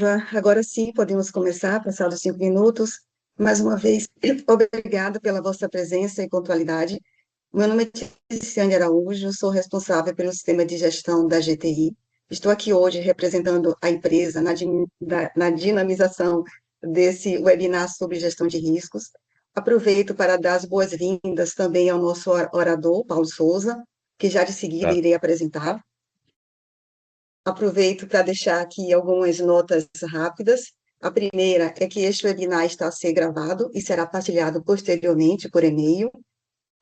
Silva. Agora sim, podemos começar, passados 5 minutos. Mais uma vez, obrigada pela vossa presença e pontualidade. Meu nome é Ticiane Araújo, sou responsável pelo sistema de gestão da GTI. Estou aqui hoje representando a empresa na dinamização desse webinar sobre gestão de riscos. Aproveito para dar as boas-vindas também ao nosso orador, Paulo Souza, que já de seguida Tá. irei apresentar. Aproveito para deixar aqui algumas notas rápidas. A primeira é que este webinar está a ser gravado e será partilhado posteriormente por e-mail.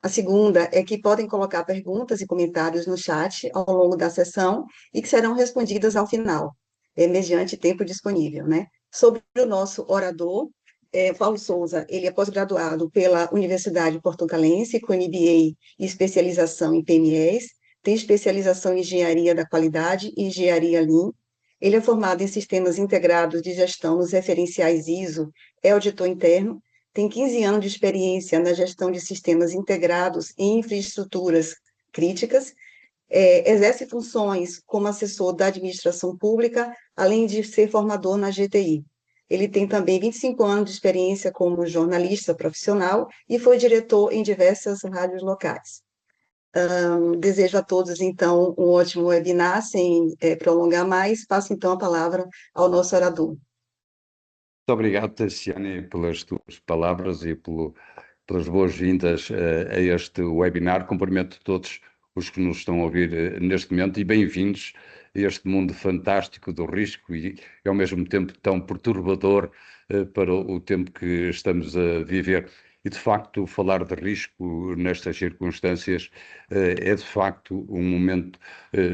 A segunda é que podem colocar perguntas e comentários no chat ao longo da sessão e que serão respondidas ao final, mediante tempo disponível, né? Sobre o nosso orador, Paulo Souza, ele é pós-graduado pela Universidade Portucalense, com MBA e especialização em PMEs, tem especialização em Engenharia da Qualidade e Engenharia Lean. Ele é formado em Sistemas Integrados de Gestão nos referenciais ISO, é auditor interno, tem 15 anos de experiência na gestão de sistemas integrados em infraestruturas críticas, exerce funções como assessor da administração pública, além de ser formador na GTI. Ele tem também 25 anos de experiência como jornalista profissional e foi diretor em diversas rádios locais. Desejo a todos, então, um ótimo webinar, sem prolongar mais. Passo, então, a palavra ao nosso orador. Muito obrigado, Ticiane, pelas tuas palavras e pelas boas-vindas a este webinar. Cumprimento todos os que nos estão a ouvir neste momento e bem-vindos a este mundo fantástico do risco e ao mesmo tempo tão perturbador para o tempo que estamos a viver. E, de facto, falar de risco nestas circunstâncias é, de facto, um momento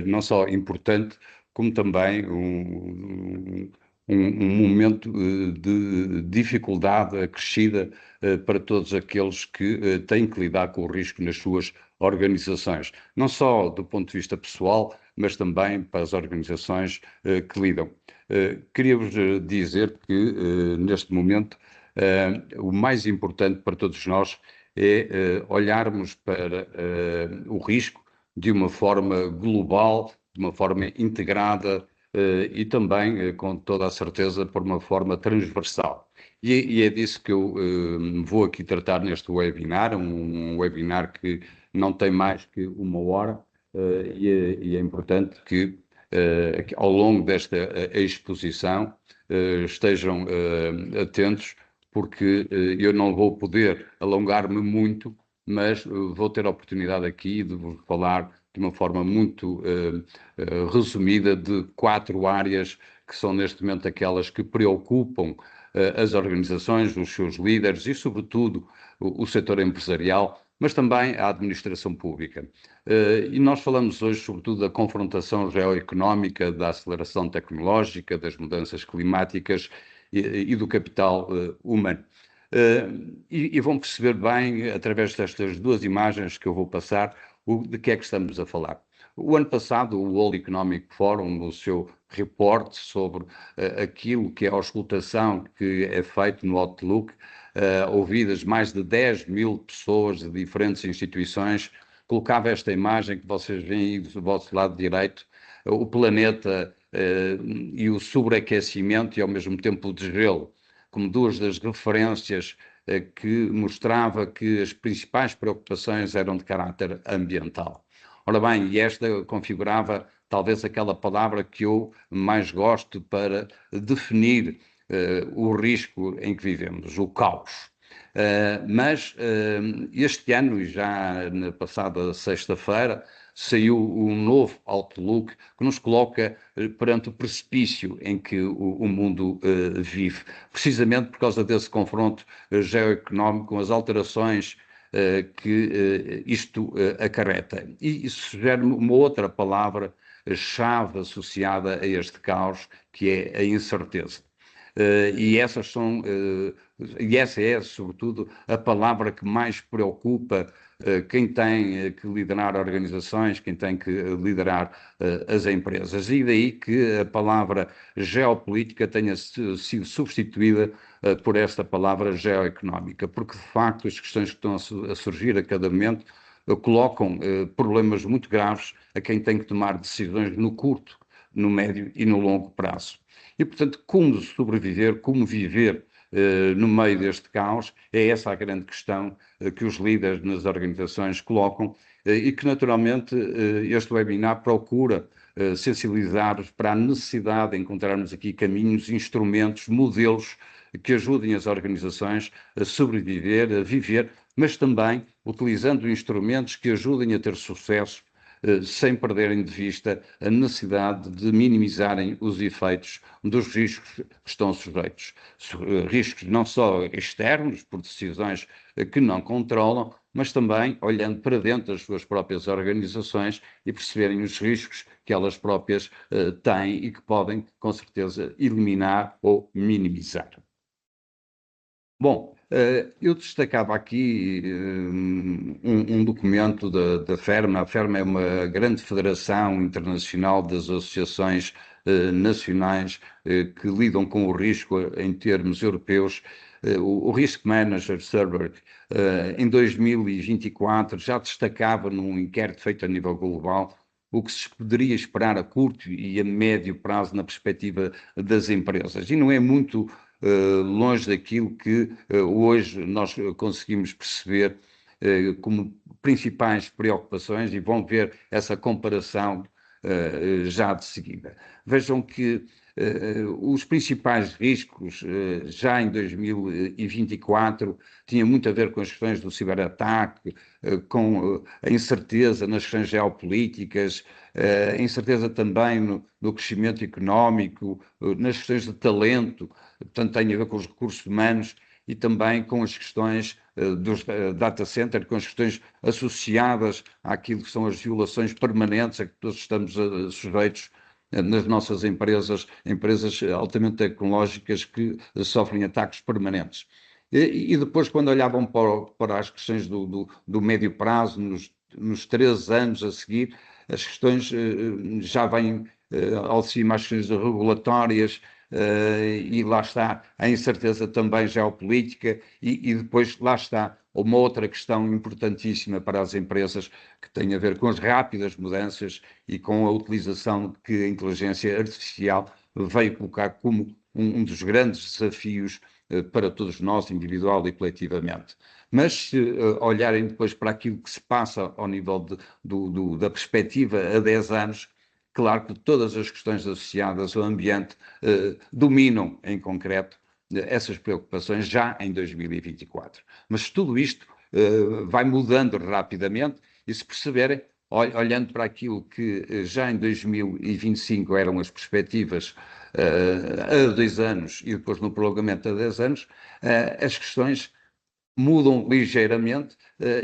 não só importante, como também um momento de dificuldade acrescida para todos aqueles que têm que lidar com o risco nas suas organizações. Não só do ponto de vista pessoal, mas também para as organizações que lidam. Queria-vos dizer que, neste momento, o mais importante para todos nós é olharmos para o risco de uma forma global, de uma forma integrada e também, com toda a certeza, por uma forma transversal. E é disso que eu vou aqui tratar neste webinar, um webinar que não tem mais que 1 hora e é importante que ao longo desta exposição estejam atentos, porque eu não vou poder alongar-me muito, mas vou ter a oportunidade aqui de vos falar de uma forma muito resumida de 4 áreas que são neste momento aquelas que preocupam as organizações, os seus líderes e, sobretudo, o setor empresarial, mas também a administração pública. E nós falamos hoje, sobretudo, da confrontação geoeconómica, da aceleração tecnológica, das mudanças climáticas e do capital humano. E vão perceber bem, através destas 2 imagens que eu vou passar, de que é que estamos a falar. O ano passado, o World Economic Forum, no seu reporte sobre aquilo que é a auscultação que é feito no Outlook, ouvidas mais de 10.000 pessoas de diferentes instituições, colocava esta imagem que vocês veem aí do vosso lado direito, o planeta e o sobreaquecimento e ao mesmo tempo o desgelo, como 2 das referências que mostrava que as principais preocupações eram de caráter ambiental. Ora bem, e esta configurava talvez aquela palavra que eu mais gosto para definir o risco em que vivemos, o caos. Mas este ano, e já na passada sexta-feira, saiu um novo Outlook que nos coloca perante o precipício em que o mundo vive, precisamente por causa desse confronto geoeconómico, com as alterações que isto acarreta. E isso sugere uma outra palavra-chave associada a este caos, que é a incerteza. E essa é, sobretudo, a palavra que mais preocupa quem tem que liderar organizações, quem tem que liderar as empresas. E daí que a palavra geopolítica tenha sido substituída por esta palavra geoeconómica, porque de facto as questões que estão a surgir a cada momento colocam problemas muito graves a quem tem que tomar decisões no curto, no médio e no longo prazo. E, portanto, como sobreviver, como viver no meio deste caos, é essa a grande questão que os líderes nas organizações colocam e que, naturalmente, este webinar procura sensibilizar-vos para a necessidade de encontrarmos aqui caminhos, instrumentos, modelos que ajudem as organizações a sobreviver, a viver, mas também utilizando instrumentos que ajudem a ter sucesso, sem perderem de vista a necessidade de minimizarem os efeitos dos riscos que estão sujeitos. Riscos não só externos, por decisões que não controlam, mas também olhando para dentro das suas próprias organizações e perceberem os riscos que elas próprias têm e que podem, com certeza, eliminar ou minimizar. Bom, eu destacava aqui um documento da FERMA. A FERMA é uma grande federação internacional das associações nacionais que lidam com o risco em termos europeus. O Risk Manager Survey, em 2024, já destacava num inquérito feito a nível global o que se poderia esperar a curto e a médio prazo na perspectiva das empresas. E não é muito longe daquilo que hoje nós conseguimos perceber como principais preocupações, e vão ver essa comparação já de seguida. Vejam que os principais riscos já em 2024 tinham muito a ver com as questões do ciberataque, com a incerteza nas questões geopolíticas, a incerteza também no crescimento económico, nas questões de talento, portanto tem a ver com os recursos humanos e também com as questões dos data centers, com as questões associadas àquilo que são as violações permanentes a que todos estamos sujeitos nas nossas empresas altamente tecnológicas que sofrem ataques permanentes. E depois, quando olhavam para as questões do médio prazo, nos 3 anos a seguir, as questões já vêm ao de cima, as questões regulatórias, e lá está a incerteza também geopolítica e depois lá está uma outra questão importantíssima para as empresas que tem a ver com as rápidas mudanças e com a utilização que a inteligência artificial veio colocar como um dos grandes desafios para todos nós, individual e coletivamente. Mas se olharem depois para aquilo que se passa ao nível da perspectiva a 10 anos, claro que todas as questões associadas ao ambiente dominam, em concreto, essas preocupações já em 2024. Mas tudo isto vai mudando rapidamente e, se perceberem, olhando para aquilo que já em 2025 eram as perspectivas a 2 anos e depois no prolongamento a 10 anos, as questões mudam ligeiramente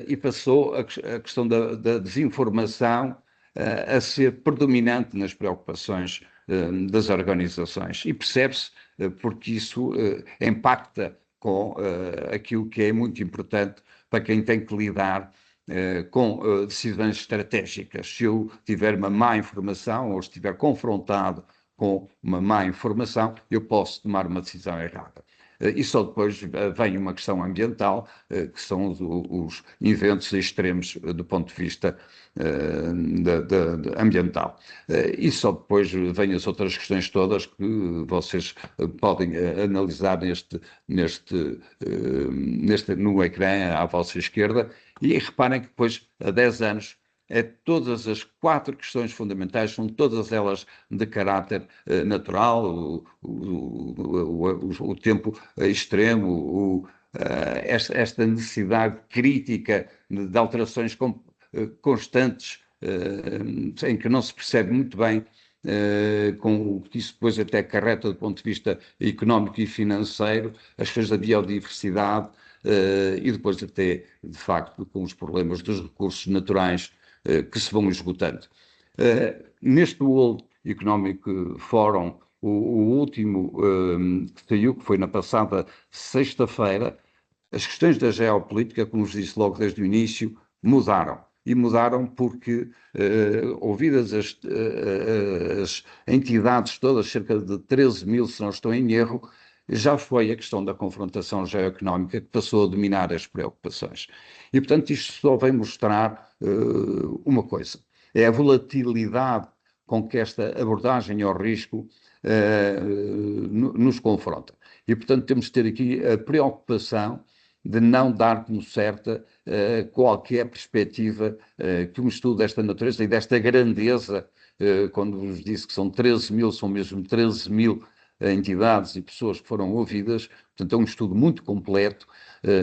e passou a questão da desinformação a ser predominante nas preocupações das organizações. E percebe-se porque isso impacta com aquilo que é muito importante para quem tem que lidar com decisões estratégicas. Se eu tiver uma má informação ou estiver confrontado com uma má informação, eu posso tomar uma decisão errada. E só depois vem uma questão ambiental, que são os eventos extremos do ponto de vista ambiental. E só depois vêm as outras questões todas que vocês podem analisar no ecrã à vossa esquerda. E reparem que depois, há 10 anos, todas as 4 questões fundamentais, são todas elas de caráter natural, o tempo extremo, esta necessidade crítica de alterações constantes, em que não se percebe muito bem com o que isso depois até acarreta do ponto de vista económico e financeiro, as questões da biodiversidade, e depois até, de facto, com os problemas dos recursos naturais que se vão esgotando. Neste World Economic Forum, o último que saiu, que foi na passada sexta-feira, as questões da geopolítica, como vos disse logo desde o início, mudaram. E mudaram porque, ouvidas as entidades todas, cerca de 13 mil, se não estou em erro, já foi a questão da confrontação geoeconómica que passou a dominar as preocupações. E, portanto, isto só vem mostrar uma coisa: é a volatilidade com que esta abordagem ao risco nos confronta. E, portanto, temos de ter aqui a preocupação de não dar como certa qualquer perspectiva que um estudo desta natureza e desta grandeza, quando vos disse que são 13 mil, são mesmo 13 mil entidades e pessoas que foram ouvidas, portanto é um estudo muito completo,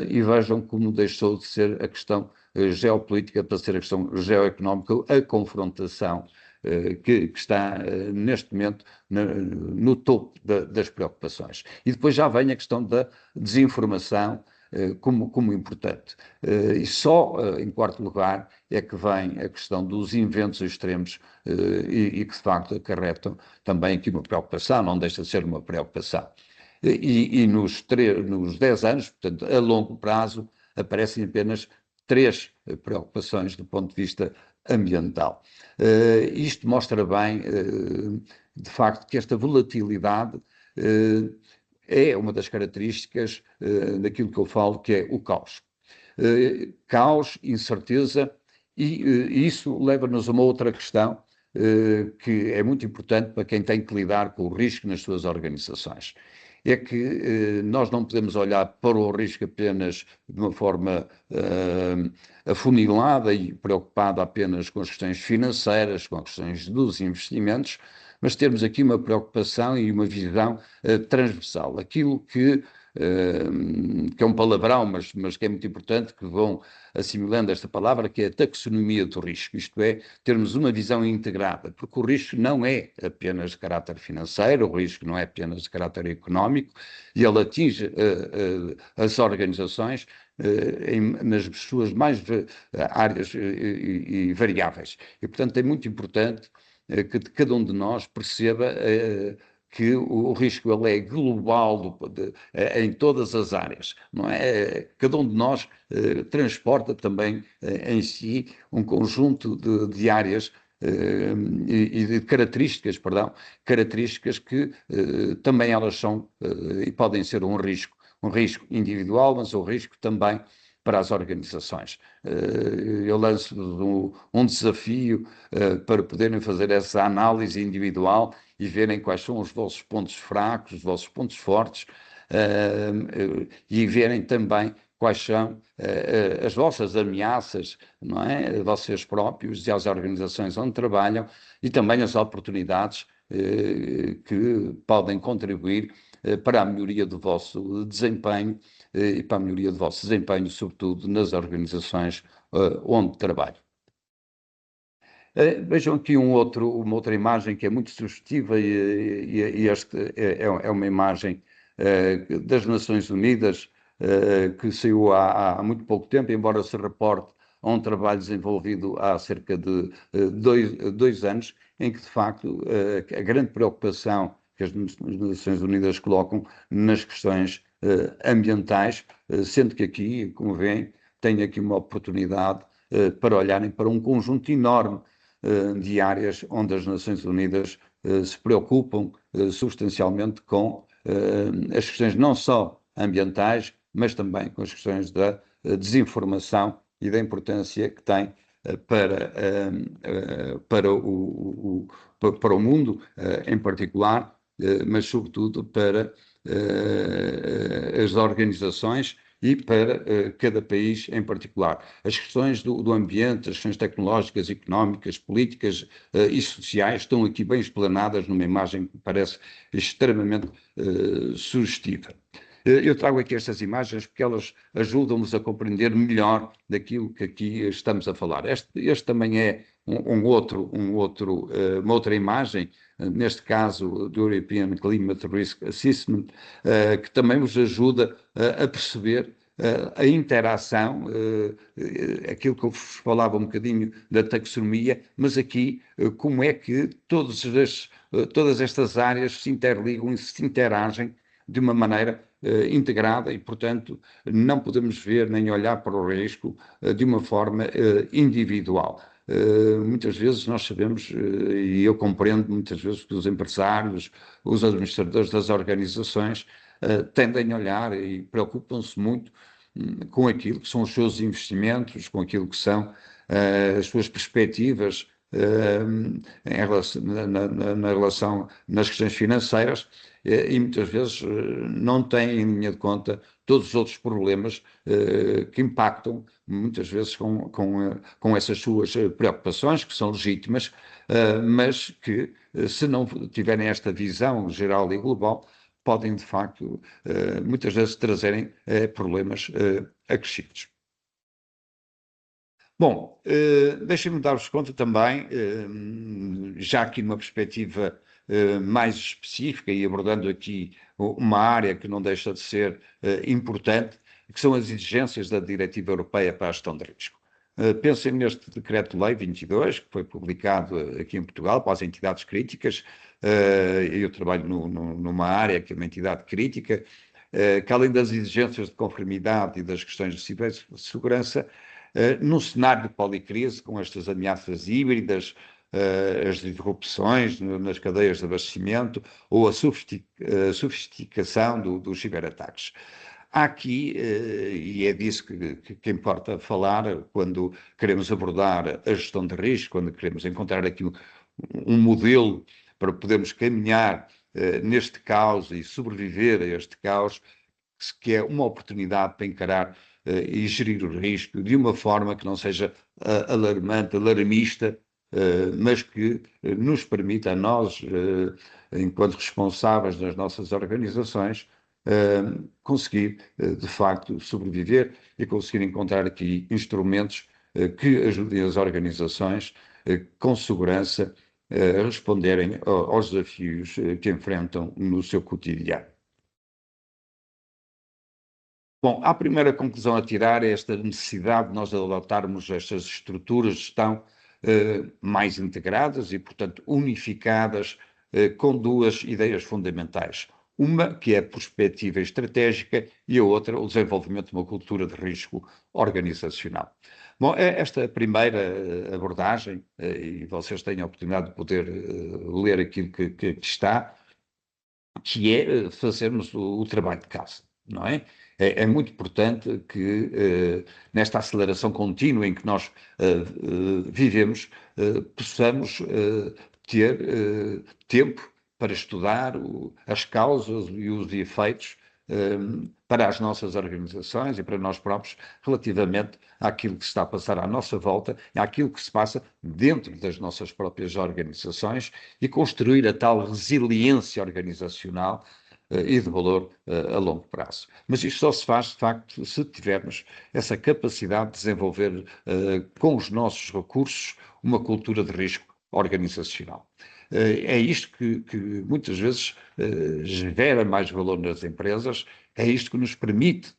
e vejam como deixou de ser a questão geopolítica para ser a questão geoeconómica, a confrontação que está neste momento no topo das preocupações. E depois já vem a questão da desinformação como importante. E só em quarto lugar é que vem a questão dos eventos extremos e que de facto acarretam também aqui uma preocupação, não deixa de ser uma preocupação. E nos 10 anos, portanto, a longo prazo, aparecem apenas 3 preocupações do ponto de vista ambiental. Isto mostra bem, de facto, que esta volatilidade é uma das características daquilo que eu falo, que é o caos. Caos, incerteza, e isso leva-nos a uma outra questão que é muito importante para quem tem que lidar com o risco nas suas organizações. É que nós não podemos olhar para o risco apenas de uma forma afunilada e preocupada apenas com as questões financeiras, com as questões dos investimentos, mas termos aqui uma preocupação e uma visão transversal. Aquilo que é um palavrão, mas que é muito importante, que vão assimilando esta palavra, que é a taxonomia do risco, isto é, termos uma visão integrada, porque o risco não é apenas de caráter financeiro, o risco não é apenas de caráter económico, e ele atinge as organizações nas suas mais áreas e variáveis. E, portanto, é muito importante que cada um de nós perceba que o risco ele é global em todas as áreas, não é? Cada um de nós transporta também em si um conjunto de áreas e de características, características que também elas são e podem ser um risco individual, mas um risco também para as organizações. Eu lanço um desafio para poderem fazer essa análise individual e verem quais são os vossos pontos fracos, os vossos pontos fortes, e verem também quais são as vossas ameaças, não é? A vocês próprios e às organizações onde trabalham, e também as oportunidades que podem contribuir para a melhoria do vosso desempenho e para a melhoria do vosso desempenho, sobretudo nas organizações onde trabalho. Vejam aqui uma outra imagem que é muito sugestiva e esta é uma imagem das Nações Unidas que saiu há muito pouco tempo, embora se reporte a um trabalho desenvolvido há cerca de 2 anos, em que de facto a grande preocupação que as Nações Unidas colocam nas questões ambientais, sendo que aqui, como veem, tem aqui uma oportunidade para olharem para um conjunto enorme de áreas onde as Nações Unidas se preocupam substancialmente com as questões não só ambientais, mas também com as questões da desinformação e da importância que tem para o mundo em particular, mas sobretudo para as organizações e para cada país em particular. As questões do ambiente, as questões tecnológicas, económicas, políticas e sociais estão aqui bem explanadas numa imagem que me parece extremamente sugestiva. Eu trago aqui estas imagens porque elas ajudam-nos a compreender melhor daquilo que aqui estamos a falar. Este também é uma outra imagem, neste caso do European Climate Risk Assessment, que também vos ajuda a perceber a interação, aquilo que eu vos falava um bocadinho da taxonomia, mas aqui como é que todas estas áreas se interligam e se interagem de uma maneira integrada e, portanto, não podemos ver nem olhar para o risco de uma forma individual. Muitas vezes nós sabemos, e eu compreendo muitas vezes que os empresários, os administradores das organizações tendem a olhar e preocupam-se muito com aquilo que são os seus investimentos, com aquilo que são as suas perspectivas na relação, nas questões financeiras, e muitas vezes não têm em linha de conta todos os outros problemas que impactam muitas vezes com essas suas preocupações, que são legítimas, mas que, se não tiverem esta visão geral e global, podem, de facto, muitas vezes trazerem problemas acrescidos. Bom, deixem-me dar-vos conta também, já aqui numa perspectiva mais específica e abordando aqui uma área que não deixa de ser importante, que são as exigências da Diretiva Europeia para a Gestão de Risco. Pensem neste Decreto-Lei 22, que foi publicado aqui em Portugal para as entidades críticas. Eu trabalho numa área que é uma entidade crítica, que além das exigências de conformidade e das questões de segurança, num cenário de policrise, com estas ameaças híbridas, as disrupções nas cadeias de abastecimento ou a sofisticação dos ciberataques. Há aqui, e é disso que importa falar quando queremos abordar a gestão de risco, quando queremos encontrar aqui um modelo para podermos caminhar neste caos e sobreviver a este caos, que é uma oportunidade para encarar e gerir o risco de uma forma que não seja alarmante, alarmista, mas que nos permita a nós, enquanto responsáveis das nossas organizações, conseguir, de facto, sobreviver e conseguir encontrar aqui instrumentos que ajudem as organizações com segurança a responderem aos desafios que enfrentam no seu cotidiano. Bom, a primeira conclusão a tirar é esta necessidade de nós adotarmos estas estruturas de gestão mais integradas e, portanto, unificadas, com duas ideias fundamentais. Uma, que é a perspectiva estratégica, e a outra, o desenvolvimento de uma cultura de risco organizacional. Bom, esta primeira abordagem, e vocês têm a oportunidade de poder ler aquilo que está, que é fazermos o trabalho de casa, não é? É muito importante que, nesta aceleração contínua em que nós vivemos, possamos ter tempo para estudar as causas e os efeitos para as nossas organizações e para nós próprios, relativamente àquilo que se está a passar à nossa volta, àquilo que se passa dentro das nossas próprias organizações e construir a tal resiliência organizacional e de valor a longo prazo. Mas isto só se faz, de facto, se tivermos essa capacidade de desenvolver com os nossos recursos uma cultura de risco organizacional. É isto que muitas vezes gera mais valor nas empresas, é isto que nos permite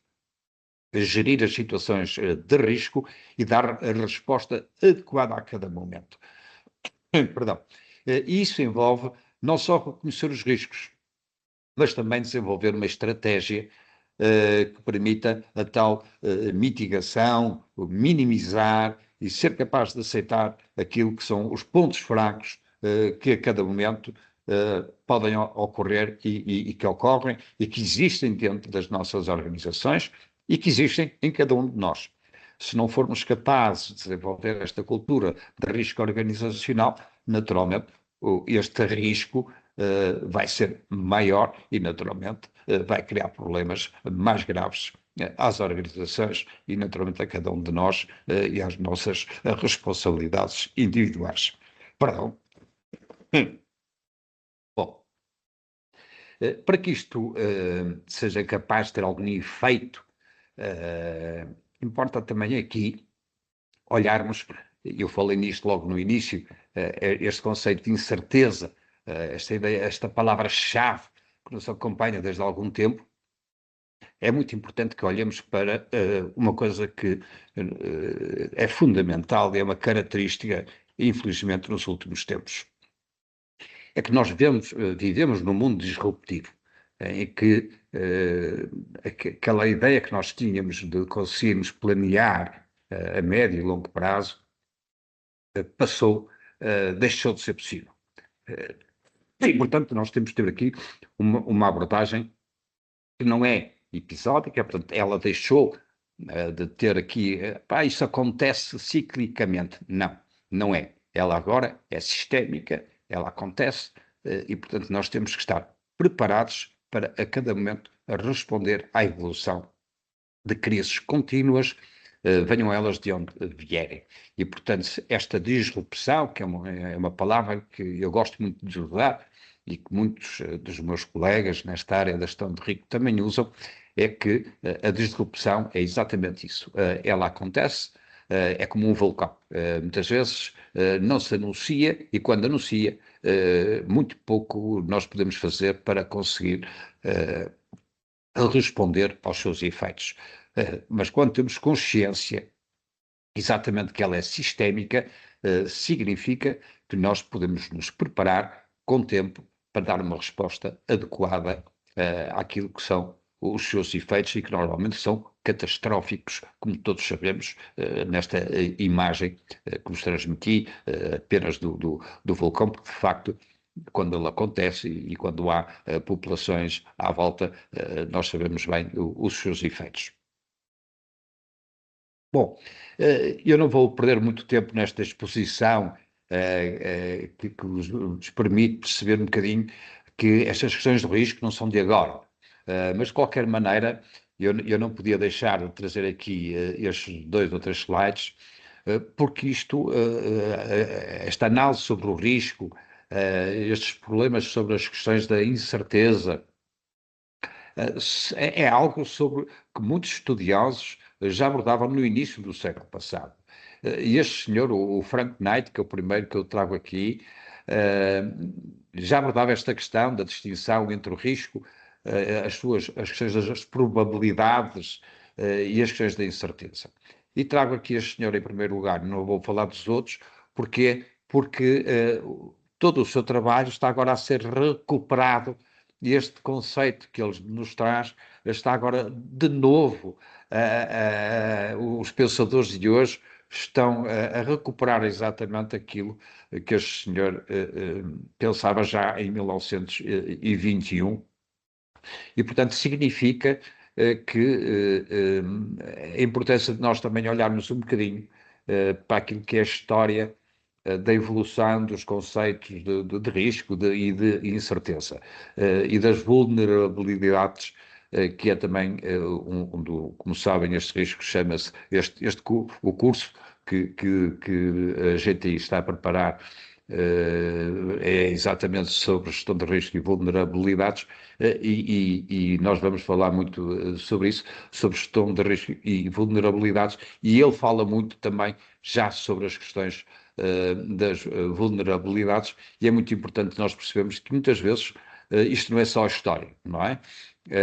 gerir as situações de risco e dar a resposta adequada a cada momento. Perdão. Isso envolve não só reconhecer os riscos, mas também desenvolver uma estratégia que permita a tal mitigação, minimizar e ser capaz de aceitar aquilo que são os pontos fracos que a cada momento podem ocorrer e que ocorrem e que existem dentro das nossas organizações e que existem em cada um de nós. Se não formos capazes de desenvolver esta cultura de risco organizacional, naturalmente este risco vai ser maior e, naturalmente, vai criar problemas mais graves às organizações e, naturalmente, a cada um de nós e às nossas responsabilidades individuais. Perdão. Bom, para que isto seja capaz de ter algum efeito, importa também aqui olharmos, eu falei nisto logo no início, este conceito de incerteza, esta ideia, esta palavra-chave que nos acompanha desde algum tempo, é muito importante que olhemos para uma coisa que é fundamental e é uma característica, infelizmente, nos últimos tempos. É que nós vivemos num mundo disruptivo, em que aquela ideia que nós tínhamos de conseguirmos planear a médio e longo prazo deixou de ser possível. E, portanto, nós temos de ter aqui uma abordagem que não é episódica, portanto, ela deixou de ter aqui, isso acontece ciclicamente. Não, não é. ela agora é sistémica, ela acontece, e, portanto, nós temos que estar preparados para, a cada momento, a responder à evolução de crises contínuas, venham elas de onde vierem. E, portanto, esta disrupção, que é uma palavra que eu gosto muito de usar e que muitos dos meus colegas nesta área da gestão de risco também usam, é que a disrupção é exatamente isso. Ela acontece, é como um vulcão. Muitas vezes não se anuncia e quando anuncia, muito pouco nós podemos fazer para conseguir responder aos seus efeitos. Mas quando temos consciência exatamente que ela é sistémica, significa que nós podemos nos preparar com tempo para dar uma resposta adequada àquilo que são os seus efeitos e que normalmente são catastróficos, como todos sabemos, nesta imagem que vos transmiti apenas do vulcão, porque de facto quando ele acontece e quando há populações à volta, nós sabemos bem os seus efeitos. Bom, eu não vou perder muito tempo nesta exposição que nos permite perceber um bocadinho que estas questões de risco não são de agora. Mas, de qualquer maneira, eu não podia deixar de trazer aqui estes 2 ou 3 slides, porque esta análise sobre o risco, estes problemas sobre as questões da incerteza, é algo sobre que muitos estudiosos já abordavam no início do século passado. E este senhor, o Frank Knight, que é o primeiro que eu trago aqui, já abordava esta questão da distinção entre o risco, as questões das probabilidades e as questões da incerteza. E trago aqui este senhor em primeiro lugar, não vou falar dos outros, porque todo o seu trabalho está agora a ser recuperado e este conceito que ele nos traz está agora de novo, os pensadores de hoje estão a recuperar exatamente aquilo que este senhor pensava já em 1921 e, portanto, significa que a importância de nós também olharmos um bocadinho para aquilo que é a história da evolução dos conceitos de risco e de incerteza e das vulnerabilidades, que é também, como sabem, este risco chama-se, o curso que a GTI está a preparar é exatamente sobre gestão de risco e vulnerabilidades, e nós vamos falar muito sobre isso, sobre gestão de risco e vulnerabilidades, e ele fala muito também já sobre as questões das vulnerabilidades, e é muito importante nós percebermos que muitas vezes isto não é só a história, não é?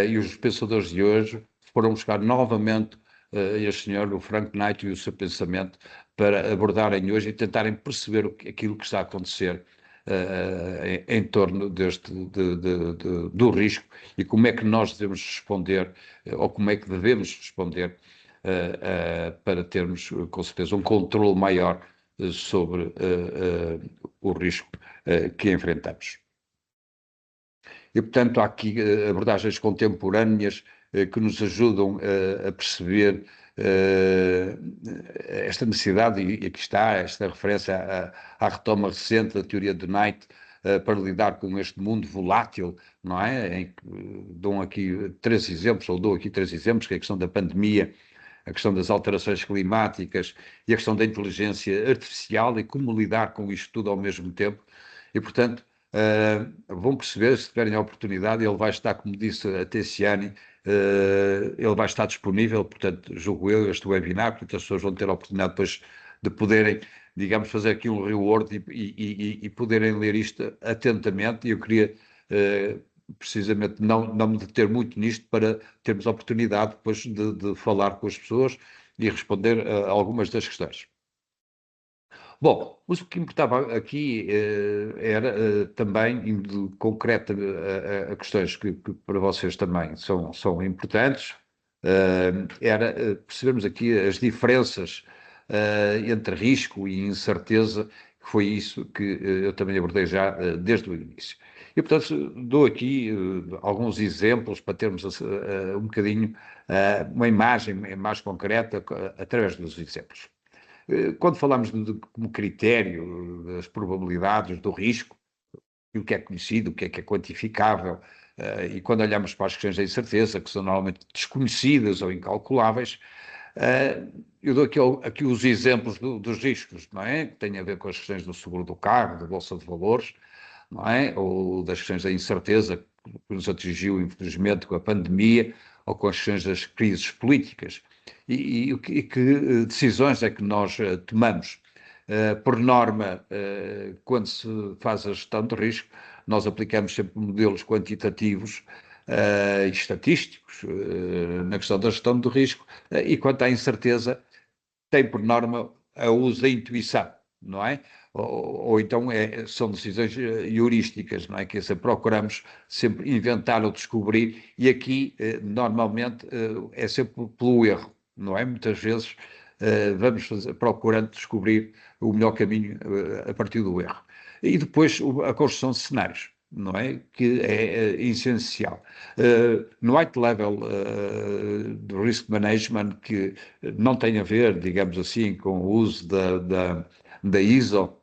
E os pensadores de hoje foram buscar novamente este senhor, o Frank Knight, e o seu pensamento para abordarem hoje e tentarem perceber aquilo que está a acontecer em torno do risco e como é que nós devemos responder, ou como é que devemos responder para termos, com certeza, um controle maior sobre o risco que enfrentamos. E, portanto, há aqui abordagens contemporâneas que nos ajudam a perceber esta necessidade, e aqui está esta referência à retoma recente da teoria de Knight para lidar com este mundo volátil, não é? Em que dou aqui 3 exemplos, que é a questão da pandemia, a questão das alterações climáticas e a questão da inteligência artificial e como lidar com isto tudo ao mesmo tempo. E, portanto, vão perceber, se tiverem a oportunidade, ele vai estar, como disse a Tessiane, ele vai estar disponível, portanto, julgo eu, este webinar, portanto as pessoas vão ter a oportunidade depois de poderem, digamos, fazer aqui um reward e poderem ler isto atentamente, e eu queria precisamente não me deter muito nisto para termos a oportunidade depois de falar com as pessoas e responder a algumas das questões. Bom, o que importava aqui era também, indo concreto a questões que para vocês também são importantes, era percebermos aqui as diferenças entre risco e incerteza, que foi isso que eu também abordei já desde o início. E, portanto, dou aqui alguns exemplos para termos um bocadinho uma imagem mais concreta através dos exemplos. Quando falamos como critério das probabilidades do risco, o que é conhecido, o que é quantificável, e quando olhamos para as questões da incerteza, que são normalmente desconhecidas ou incalculáveis, eu dou aqui os exemplos dos riscos, não é? Que têm a ver com as questões do seguro do carro, da bolsa de valores, não é? Ou das questões da incerteza que nos atingiu, infelizmente, com a pandemia, ou com as questões das crises políticas. Que decisões é que nós tomamos? Por norma, quando se faz a gestão de risco, nós aplicamos sempre modelos quantitativos e estatísticos na questão da gestão do risco, e quanto à incerteza, tem por norma a uso da intuição, não é? Ou então são decisões heurísticas, não é? Que procuramos sempre inventar ou descobrir, e aqui normalmente é sempre pelo erro, não é? Muitas vezes vamos procurando descobrir o melhor caminho a partir do erro. E depois a construção de cenários, não é? Que é essencial. No white level do risk management, que não tem a ver, digamos assim, com o uso da ISO,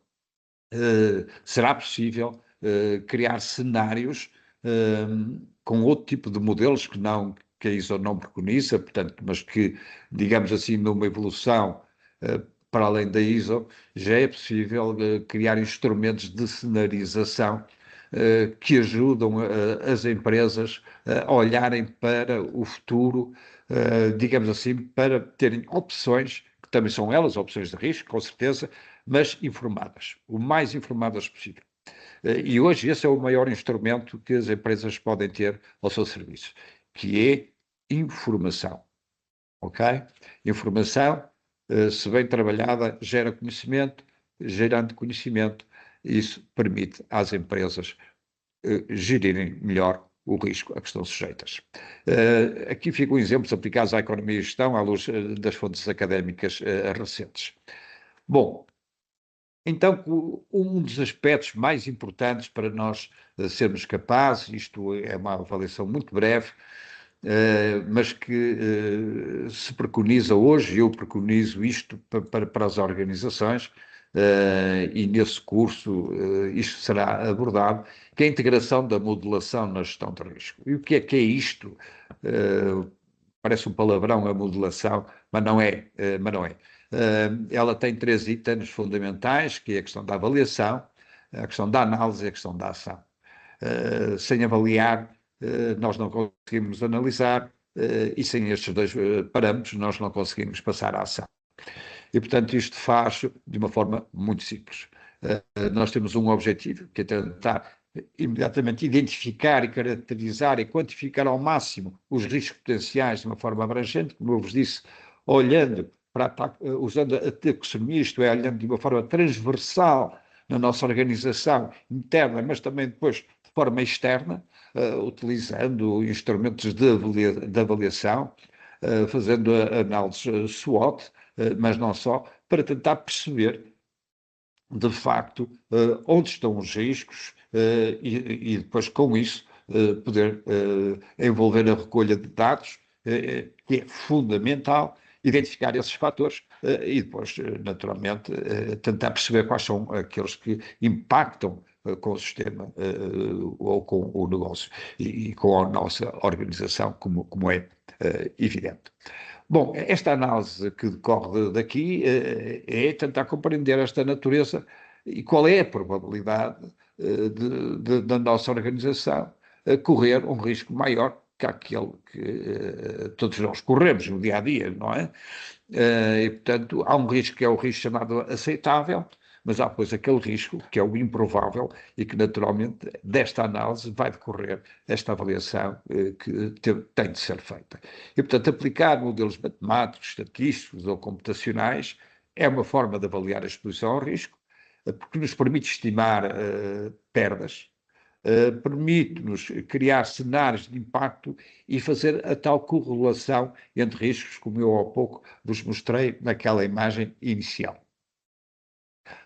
será possível criar cenários com outro tipo de modelos que a ISO não preconiza, portanto, mas que, digamos assim, numa evolução para além da ISO, já é possível criar instrumentos de cenarização que ajudam as empresas a olharem para o futuro, digamos assim, para terem opções, que também são elas opções de risco, com certeza, mas informadas, o mais informadas possível. E hoje esse é o maior instrumento que as empresas podem ter ao seu serviço, que é informação, ok? Informação, se bem trabalhada, gera conhecimento, gerando conhecimento, isso permite às empresas gerirem melhor o risco a que estão sujeitas. Aqui ficam exemplos aplicados à economia e gestão à luz das fontes académicas recentes. Bom, então, um dos aspectos mais importantes para nós sermos capazes, isto é uma avaliação muito breve, mas que se preconiza hoje, eu preconizo isto para as organizações, e nesse curso isto será abordado, que é a integração da modelação na gestão de risco. E o que é isto? Parece um palavrão a modelação, mas não é, mas não é. Ela tem 3 itens fundamentais, que é a questão da avaliação, a questão da análise e a questão da ação. Sem avaliar, nós não conseguimos analisar, e sem estes 2 parâmetros nós não conseguimos passar à ação. E, portanto, isto faz de uma forma muito simples. Nós temos um objetivo, que é tentar imediatamente identificar e caracterizar e quantificar ao máximo os riscos potenciais de uma forma abrangente, como eu vos disse, olhando usando a taxonomia, isto é, olhando de uma forma transversal na nossa organização interna, mas também depois de forma externa, utilizando instrumentos de avaliação, fazendo análise SWOT, mas não só, para tentar perceber, de facto, onde estão os riscos e depois, com isso, poder envolver a recolha de dados, que é fundamental, identificar esses fatores e depois, naturalmente, tentar perceber quais são aqueles que impactam com o sistema ou com o negócio e com a nossa organização, como é evidente. Bom, esta análise que decorre daqui é tentar compreender esta natureza e qual é a probabilidade da nossa organização correr um risco maior que aquele que todos nós corremos no dia a dia, não é? E, portanto, há um risco que é o risco chamado aceitável, mas há, pois, aquele risco que é o improvável e que, naturalmente, desta análise vai decorrer esta avaliação que tem de ser feita. E, portanto, aplicar modelos matemáticos, estatísticos ou computacionais é uma forma de avaliar a exposição ao risco, porque nos permite estimar perdas, permite-nos criar cenários de impacto e fazer a tal correlação entre riscos, como eu há pouco vos mostrei naquela imagem inicial.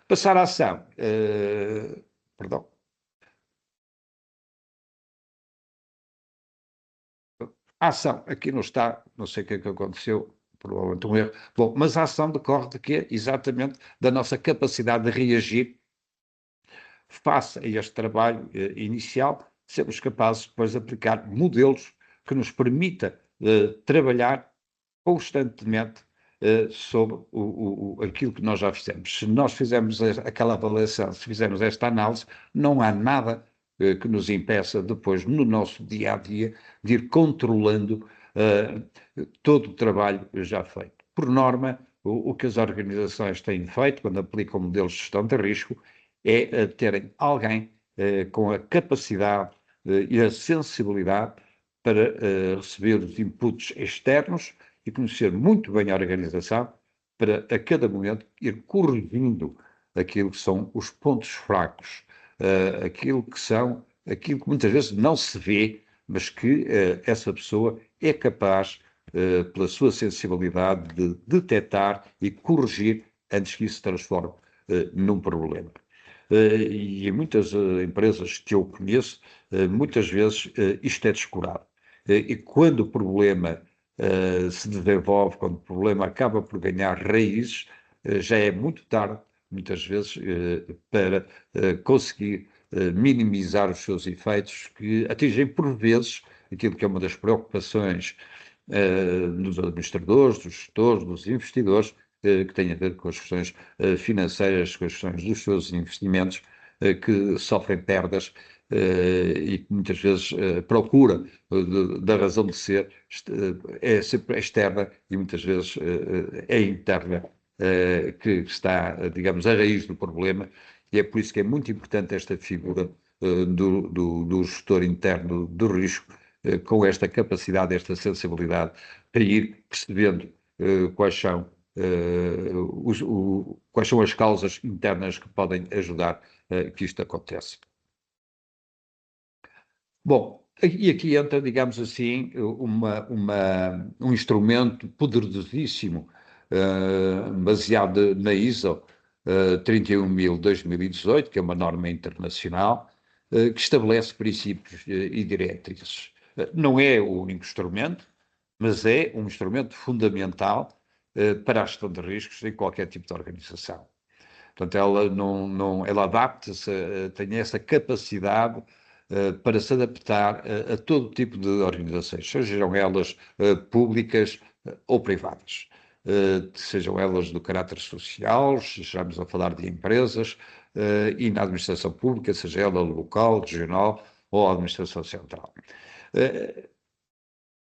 Passar à ação. Perdão. A ação aqui não está, não sei o que é que aconteceu, provavelmente um erro. Bom, mas a ação decorre de quê? Exatamente da nossa capacidade de reagir face a este trabalho inicial, sermos capazes depois de aplicar modelos que nos permita trabalhar constantemente sobre aquilo que nós já fizemos. Se nós fizermos aquela avaliação, se fizermos esta análise, não há nada que nos impeça depois, no nosso dia-a-dia, de ir controlando todo o trabalho já feito. Por norma, o que as organizações têm feito, quando aplicam modelos de gestão de risco, é terem alguém com a capacidade e a sensibilidade para receber os inputs externos e conhecer muito bem a organização para, a cada momento, ir corrigindo aquilo que são os pontos fracos, aquilo que muitas vezes não se vê, mas que essa pessoa é capaz, pela sua sensibilidade, de detectar e corrigir antes que isso se transforme num problema. E em muitas empresas que eu conheço, muitas vezes isto é descurado. E quando o problema se desenvolve, quando o problema acaba por ganhar raízes, já é muito tarde, muitas vezes, para conseguir minimizar os seus efeitos, que atingem por vezes aquilo que é uma das preocupações dos administradores, dos gestores, dos investidores, que tem a ver com as questões financeiras, com as questões dos seus investimentos, que sofrem perdas e que muitas vezes procura da razão de ser é sempre externa e muitas vezes é interna que está, digamos, a raiz do problema, e é por isso que é muito importante esta figura do gestor interno do risco, com esta capacidade, esta sensibilidade, para ir percebendo quais são quais são as causas internas que podem ajudar que isto aconteça. Bom, e aqui entra, digamos assim, um instrumento poderosíssimo, baseado na ISO 31000-2018, que é uma norma internacional, que estabelece princípios e diretrizes. Não é o único instrumento, mas é um instrumento fundamental para a gestão de riscos em qualquer tipo de organização. Portanto, ela adapta-se, tem essa capacidade para se adaptar a todo tipo de organizações, sejam elas públicas ou privadas, sejam elas do caráter social, estamos a falar de empresas, e na administração pública, seja ela local, regional ou administração central.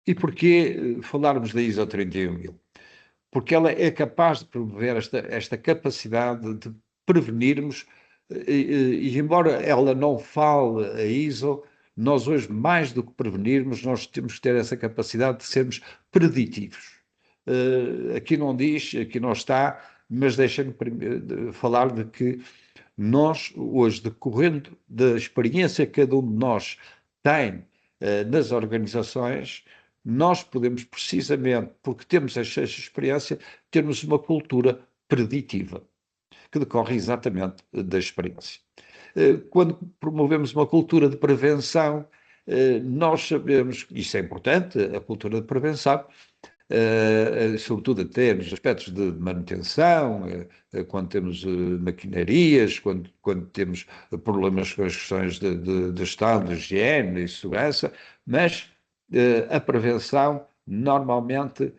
E porquê falarmos da ISO 31000? Porque ela é capaz de promover esta capacidade de prevenirmos, e embora ela não fale a ISO, nós hoje, mais do que prevenirmos, nós temos que ter essa capacidade de sermos preditivos. Aqui não diz, aqui não está, mas deixem-me falar de que nós, hoje, decorrendo da experiência que cada um de nós tem nas organizações, nós podemos precisamente, porque temos esta experiência, termos uma cultura preditiva, que decorre exatamente da experiência. Quando promovemos uma cultura de prevenção, nós sabemos, isso é importante, a cultura de prevenção, sobretudo até nos aspectos de manutenção, quando temos maquinarias, quando temos problemas com as questões de estado, de higiene e segurança, mas a prevenção normalmente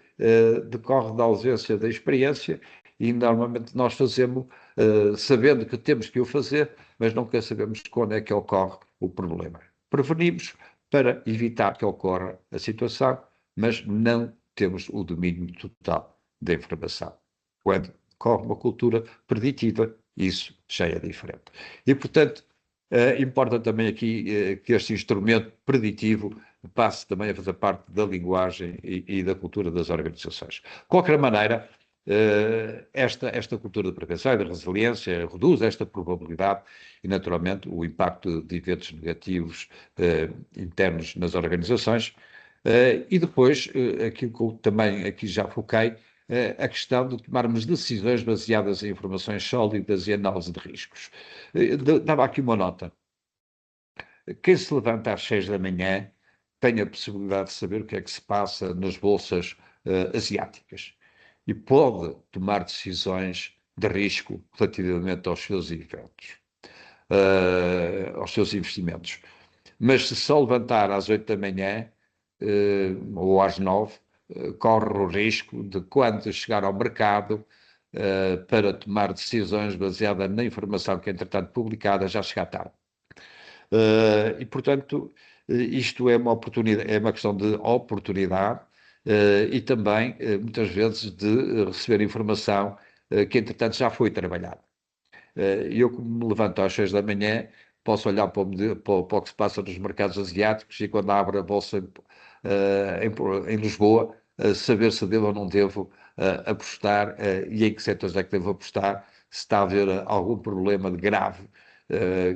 decorre da ausência da experiência e normalmente nós fazemos sabendo que temos que o fazer, mas nunca sabemos quando é que ocorre o problema. Prevenimos para evitar que ocorra a situação, mas não temos o domínio total da informação. Quando ocorre uma cultura preditiva, isso já é diferente. E, portanto, importa também aqui que este instrumento preditivo passe também a fazer parte da linguagem e da cultura das organizações. De qualquer maneira, esta cultura de prevenção e de resiliência reduz esta probabilidade e, naturalmente, o impacto de eventos negativos internos nas organizações. E depois, aquilo que eu também aqui já foquei, a questão de tomarmos decisões baseadas em informações sólidas e análise de riscos. Dava aqui uma nota. Quem se levanta às 6 da manhã tem a possibilidade de saber o que é que se passa nas bolsas asiáticas. e pode tomar decisões de risco relativamente aos seus eventos, aos seus investimentos. Mas se só levantar às 8 da manhã ou às 9, corre o risco de, quando chegar ao mercado para tomar decisões baseadas na informação que é, entretanto, publicada, já chegar tarde. E, portanto, isto é uma oportunidade, é uma questão de oportunidade e também, muitas vezes, de receber informação que, entretanto, já foi trabalhada. Eu, como me levanto às 6 da manhã, posso olhar para o que se passa nos mercados asiáticos e, quando abro a bolsa em Lisboa, saber se devo ou não devo apostar e em que setores é que devo apostar, se está a haver algum problema grave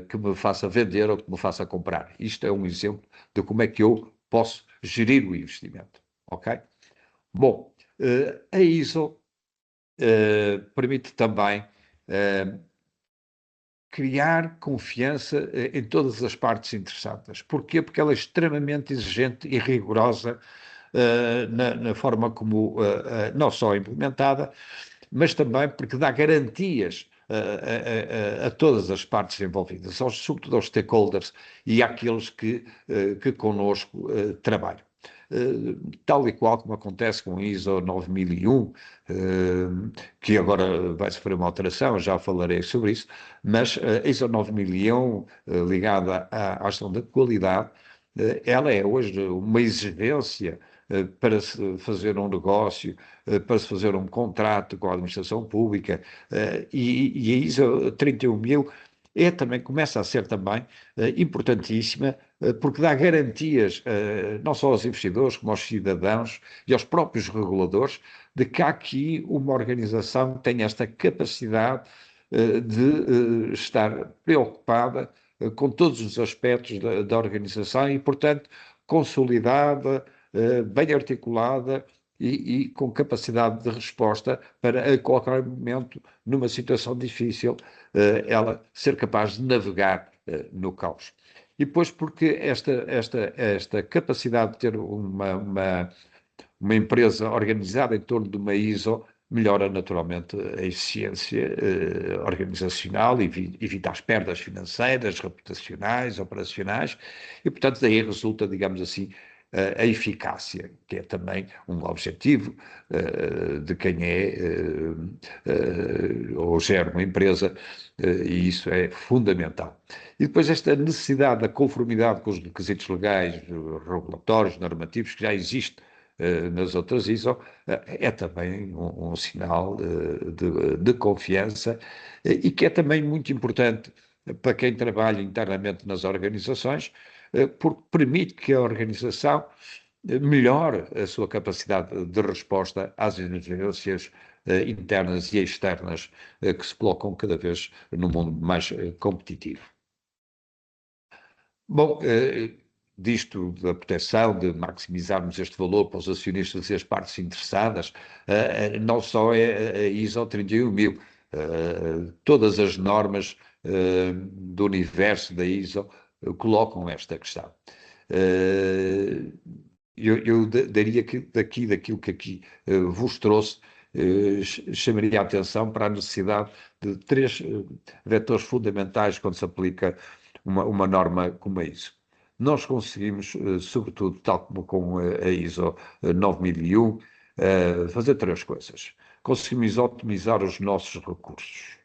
que me faça vender ou que me faça comprar. Isto é um exemplo de como é que eu posso gerir o investimento. Ok? Bom, a ISO permite também criar confiança em todas as partes interessadas. Porquê? Porque ela é extremamente exigente e rigorosa na forma como não só é implementada, mas também porque dá garantias a todas as partes envolvidas, sobretudo aos stakeholders e àqueles que connosco trabalham. Tal e qual como acontece com a ISO 9001, que agora vai sofrer uma alteração, já falarei sobre isso, mas a ISO 9001, ligada à questão da qualidade, ela é hoje uma exigência para se fazer um negócio, para se fazer um contrato com a administração pública, e a ISO 31000 também, começa a ser também importantíssima, porque dá garantias não só aos investidores, como aos cidadãos e aos próprios reguladores, de que há aqui uma organização que tem esta capacidade de estar preocupada com todos os aspectos da organização e, portanto, consolidada, bem articulada e com capacidade de resposta para, a qualquer momento, numa situação difícil, ela ser capaz de navegar no caos. E depois porque esta capacidade de ter uma empresa organizada em torno de uma ISO melhora naturalmente a eficiência organizacional, evita as perdas financeiras, reputacionais, operacionais, e portanto daí resulta, digamos assim, a eficácia, que é também um objetivo de quem é ou gera uma empresa, e isso é fundamental. E depois esta necessidade da conformidade com os requisitos legais, regulatórios, normativos, que já existe nas outras ISO, é também um sinal de confiança e que é também muito importante para quem trabalha internamente nas organizações, porque permite que a organização melhore a sua capacidade de resposta às exigências internas e externas que se colocam cada vez num mundo mais competitivo. Bom, disto da proteção, de maximizarmos este valor para os acionistas e as partes interessadas, não só é a ISO 31000, todas as normas do universo da ISO colocam esta questão. Eu daria que daquilo que aqui vos trouxe, chamaria a atenção para a necessidade de 3 vetores fundamentais quando se aplica uma norma como a ISO. Nós conseguimos, sobretudo, tal como com a ISO 9001, fazer 3 coisas. Conseguimos otimizar os nossos recursos.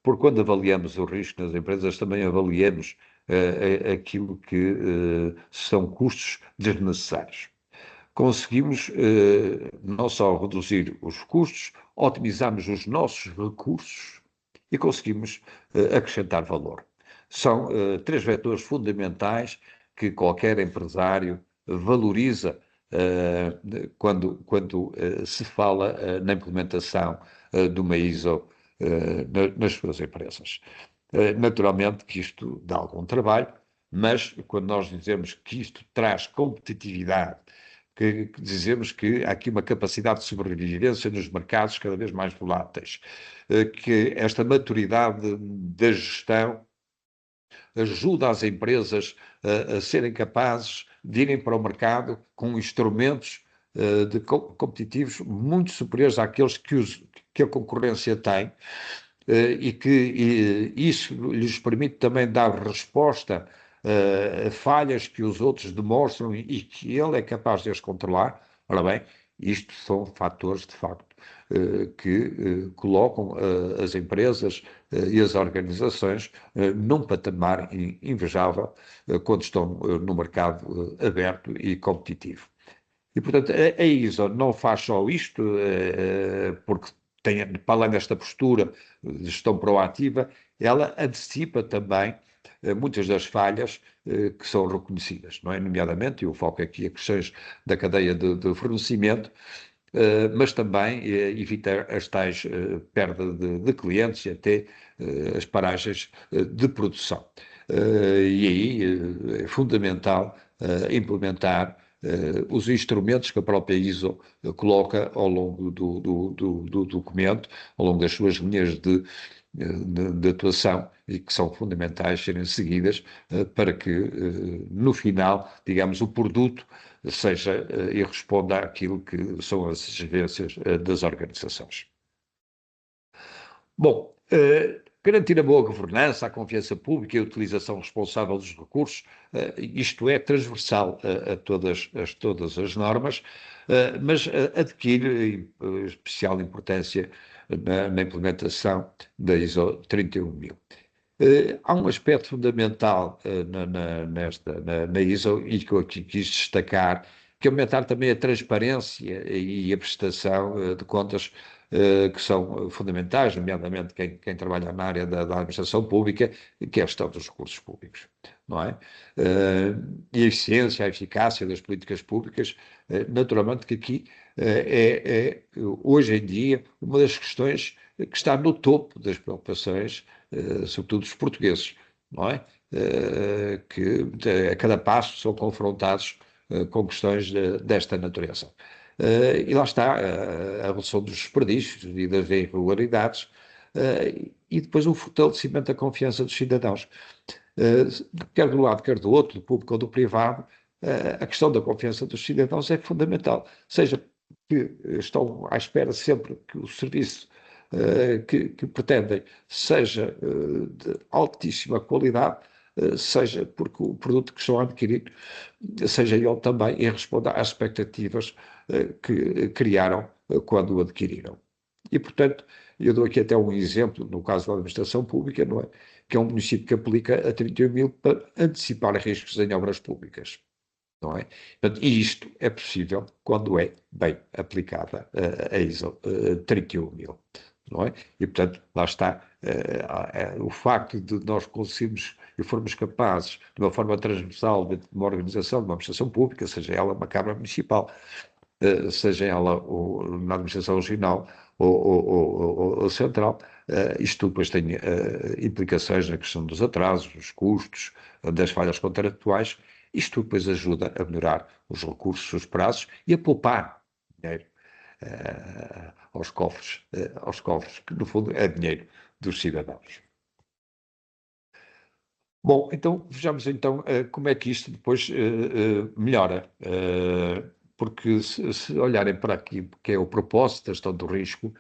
Porque quando avaliamos o risco nas empresas, também avaliamos aquilo que são custos desnecessários. Conseguimos não só reduzir os custos, otimizamos os nossos recursos e conseguimos acrescentar valor. São 3 vetores fundamentais que qualquer empresário valoriza quando se fala na implementação de uma ISO nas suas empresas. Naturalmente que isto dá algum trabalho, mas quando nós dizemos que isto traz competitividade, que dizemos que há aqui uma capacidade de sobrevivência nos mercados cada vez mais voláteis, que esta maturidade da gestão ajuda as empresas a serem capazes de irem para o mercado com instrumentos competitivos muito superiores àqueles que a concorrência tem, e que isso lhes permite também dar resposta a falhas que os outros demonstram e que ele é capaz de as controlar. Ora bem, isto são fatores, de facto, que colocam as empresas e as organizações num patamar invejável quando estão no mercado aberto e competitivo. E, portanto, a ISO não faz só isto, porque tem, para além desta postura de gestão proativa, ela antecipa também muitas das falhas que são reconhecidas, não é? Nomeadamente, e o foco aqui é questões da cadeia de fornecimento, mas também evita as tais perda de clientes e até as paragens de produção. E aí é fundamental implementar os instrumentos que a própria ISO coloca ao longo do documento, ao longo das suas linhas de atuação e que são fundamentais serem seguidas para que, no final, digamos, o produto seja e responda àquilo que são as exigências das organizações. Bom, garantir a boa governança, a confiança pública e a utilização responsável dos recursos, isto é transversal a todas as normas, mas adquire especial importância na implementação da ISO 31000. Há um aspecto fundamental na ISO e que eu aqui quis destacar, que é aumentar também a transparência e a prestação de contas que são fundamentais, nomeadamente quem trabalha na área da administração pública, que é a gestão dos recursos públicos, não é? E a eficiência, a eficácia das políticas públicas, naturalmente que aqui hoje em dia, uma das questões que está no topo das preocupações, sobretudo dos portugues, não é? Que a cada passo são confrontados com questões desta natureza. E lá está a redução dos desperdícios e das irregularidades, e depois o fortalecimento da confiança dos cidadãos. Quer do lado, quer do outro, do público ou do privado, a questão da confiança dos cidadãos é fundamental. Seja que estão à espera sempre que o serviço que pretendem seja de altíssima qualidade, seja porque o produto que estão a adquirir, seja ele também e responda às expectativas que criaram quando o adquiriram. E, portanto, eu dou aqui até um exemplo, no caso da administração pública, não é? Que é um município que aplica a 31.000 para antecipar riscos em obras públicas, não é? Portanto, e isto é possível quando é bem aplicada a ISO 31000, não é? E, portanto, lá está o facto de nós conseguirmos e formos capazes, de uma forma transversal, de uma organização, de uma administração pública, seja ela uma Câmara Municipal, seja ela na administração regional ou central, isto depois tem implicações na questão dos atrasos, dos custos, das falhas contratuais. Isto depois ajuda a melhorar os recursos, os prazos e a poupar dinheiro aos cofres, que no fundo é dinheiro dos cidadãos. Bom, então vejamos então como é que isto depois melhora. Porque se olharem para aqui, que é o propósito da gestão do risco,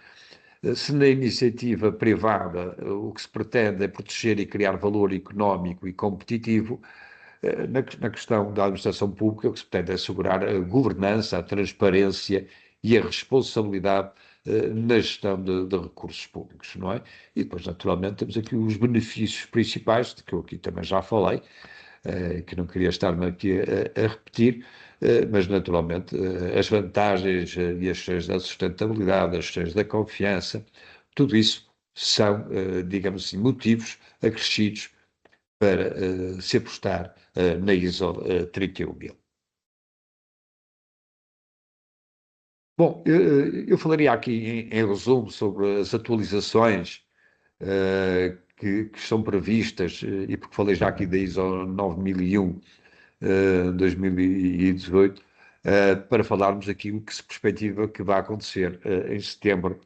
se na iniciativa privada o que se pretende é proteger e criar valor económico e competitivo, na questão da administração pública o que se pretende é assegurar a governança, a transparência e a responsabilidade na gestão de recursos públicos, não é? E depois, naturalmente, temos aqui os benefícios principais, de que eu aqui também já falei, que não queria estar-me aqui a repetir, mas naturalmente as vantagens e as questões da sustentabilidade, as questões da confiança, tudo isso são, digamos assim, motivos acrescidos para se apostar na ISO 31000. Bom, eu falaria aqui em resumo sobre as atualizações que são previstas, e porque falei já aqui da ISO 9001 2018, para falarmos aqui o que se perspectiva que vai acontecer em setembro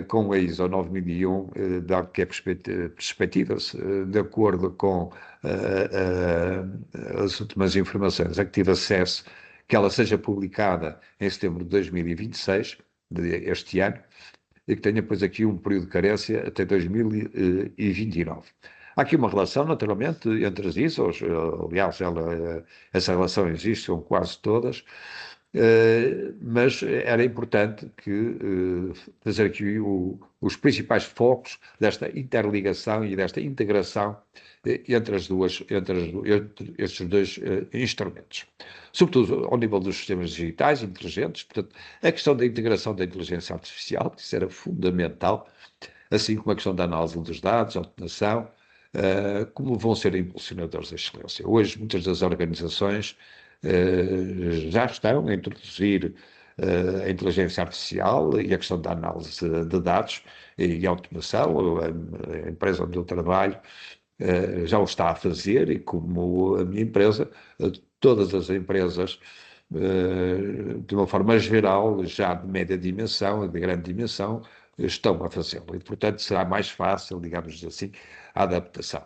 com a ISO 9001, dado que é perspectiva-se, de acordo com as últimas informações a que tive acesso, que ela seja publicada em setembro de 2026, deste ano, e que tenha depois aqui um período de carência até 2029. Há aqui uma relação, naturalmente, entre as ISOs, aliás, essa relação existe com quase todas, mas era importante fazer aqui os principais focos desta interligação e desta integração entre estes dois instrumentos. Sobretudo ao nível dos sistemas digitais inteligentes, portanto, a questão da integração da inteligência artificial, isso era fundamental, assim como a questão da análise dos dados, a automação, como vão ser impulsionadores da excelência. Hoje, muitas das organizações já estão a introduzir a inteligência artificial e a questão da análise de dados e automação. A empresa onde eu trabalho já o está a fazer e, como a minha empresa, todas as empresas, de uma forma geral, já de média dimensão e de grande dimensão, estão a fazê-lo. E, portanto, será mais fácil, digamos assim, a adaptação.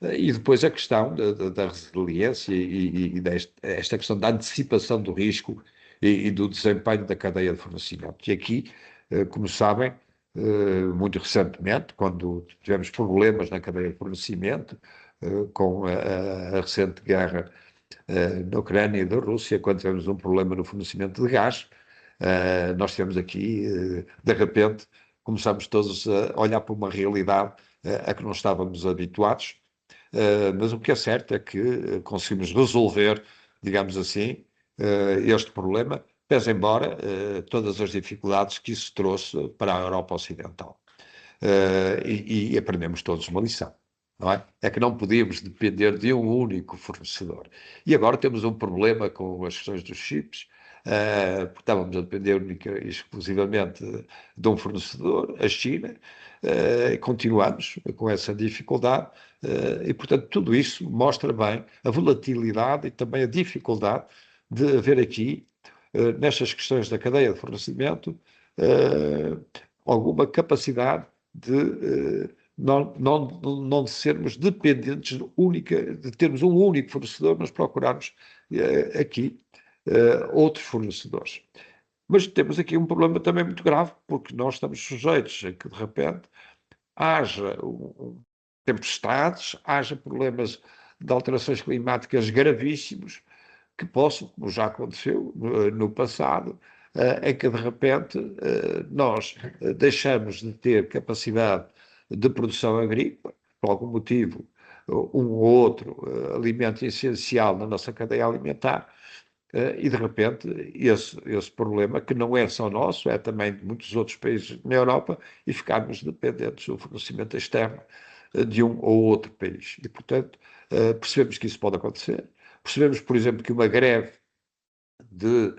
E depois a questão da resiliência e esta questão da antecipação do risco e do desempenho da cadeia de fornecimento. E aqui, como sabem, muito recentemente, quando tivemos problemas na cadeia de fornecimento, com a recente guerra na Ucrânia e da Rússia, quando tivemos um problema no fornecimento de gás, nós tivemos aqui, de repente, começamos todos a olhar para uma realidade a que não estávamos habituados, mas o que é certo é que conseguimos resolver, digamos assim, este problema, pese embora todas as dificuldades que isso trouxe para a Europa Ocidental. E aprendemos todos uma lição. Não é? É que não podíamos depender de um único fornecedor. E agora temos um problema com as questões dos chips, porque estávamos a depender única e exclusivamente de um fornecedor, a China, e continuamos com essa dificuldade, e portanto tudo isso mostra bem a volatilidade e também a dificuldade de haver aqui, nestas questões da cadeia de fornecimento, alguma capacidade de não sermos dependentes de termos um único fornecedor, mas procurarmos aqui outros fornecedores. Mas temos aqui um problema também muito grave, porque nós estamos sujeitos a que, de repente, haja tempestades, haja problemas de alterações climáticas gravíssimos, que possam, como já aconteceu no passado, em que, de repente, nós deixamos de ter capacidade de produção agrícola, por algum motivo, um ou outro alimento essencial na nossa cadeia alimentar, e de repente esse problema, que não é só nosso, é também de muitos outros países na Europa, e ficarmos dependentes do fornecimento externo de um ou outro país. E, portanto, percebemos que isso pode acontecer. Percebemos, por exemplo, que uma greve de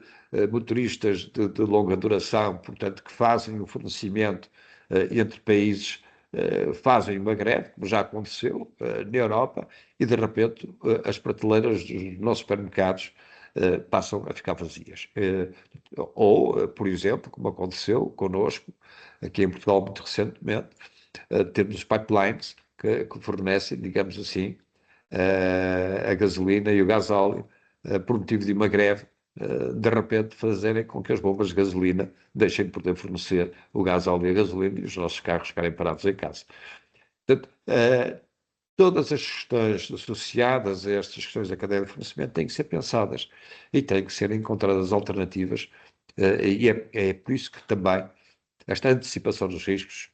motoristas de longa duração, portanto, que fazem o fornecimento entre países, fazem uma greve, como já aconteceu na Europa, e de repente as prateleiras dos nossos supermercados passam a ficar vazias. Ou, por exemplo, como aconteceu connosco, aqui em Portugal muito recentemente, temos os pipelines que fornecem, digamos assim, a gasolina e o gasóleo, por motivo de uma greve, de repente fazerem com que as bombas de gasolina deixem de poder fornecer o gasóleo e a gasolina e os nossos carros ficarem parados em casa. Portanto, todas as questões associadas a estas questões da cadeia de fornecimento têm que ser pensadas e têm que ser encontradas alternativas, e é por isso que também esta antecipação dos riscos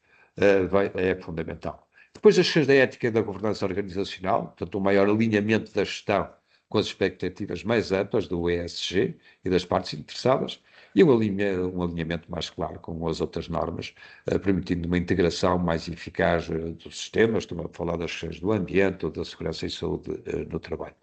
é fundamental. Depois as questões da ética e da governança organizacional, portanto, um maior alinhamento da gestão com as expectativas mais amplas do ESG e das partes interessadas, e um alinhamento mais claro com as outras normas, permitindo uma integração mais eficaz dos sistemas. Estou a falar das questões do ambiente ou da segurança e saúde no trabalho.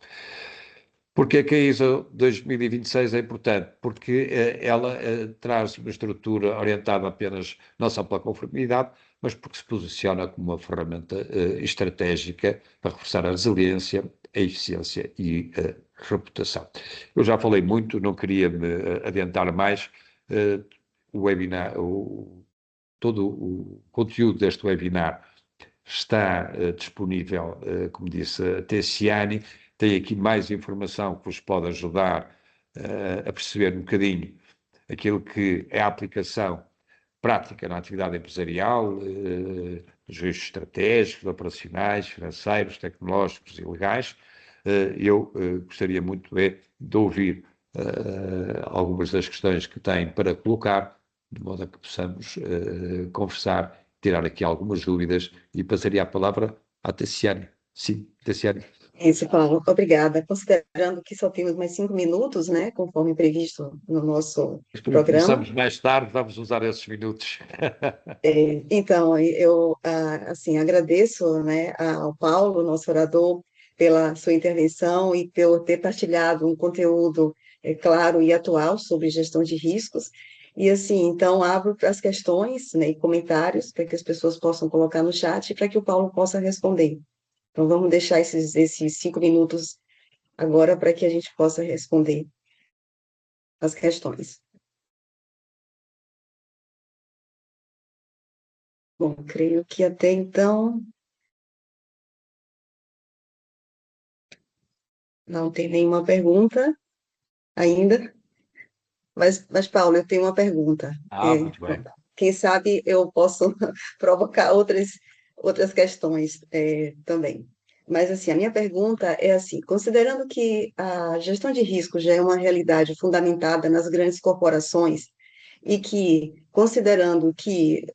Porque é que a ISO 2026 é importante? Porque ela traz uma estrutura orientada apenas não só pela conformidade, mas porque se posiciona como uma ferramenta estratégica para reforçar a resiliência, a eficiência e a reputação. Eu já falei muito, não queria me adiantar mais. O webinar, todo o conteúdo deste webinar está disponível, como disse a Tessiane. Tem aqui mais informação que vos pode ajudar a perceber um bocadinho aquilo que é a aplicação prática na atividade empresarial, os riscos estratégicos, operacionais, financeiros, tecnológicos e legais. Eu gostaria muito de ouvir algumas das questões que têm para colocar, de modo a que possamos conversar, tirar aqui algumas dúvidas, e passaria a palavra à Tassiane. Sim, Tassiane. Isso, Paulo, obrigada. Considerando que só temos mais 5 minutos, né, conforme previsto no nosso programa. Começamos mais tarde, vamos usar esses minutos. Então, eu, assim, agradeço, né, ao Paulo, nosso orador, pela sua intervenção e por ter partilhado um conteúdo, claro e atual sobre gestão de riscos. E, assim, então, abro para as questões, né, e comentários, para que as pessoas possam colocar no chat, para que o Paulo possa responder. Então, vamos deixar esses 5 minutos agora para que a gente possa responder as questões. Bom, creio que até então não tem nenhuma pergunta ainda, mas Paulo, eu tenho uma pergunta. Muito bem. Quem sabe eu posso provocar outras questões também. Mas, assim, a minha pergunta é assim, considerando que a gestão de risco já é uma realidade fundamentada nas grandes corporações e que, considerando que,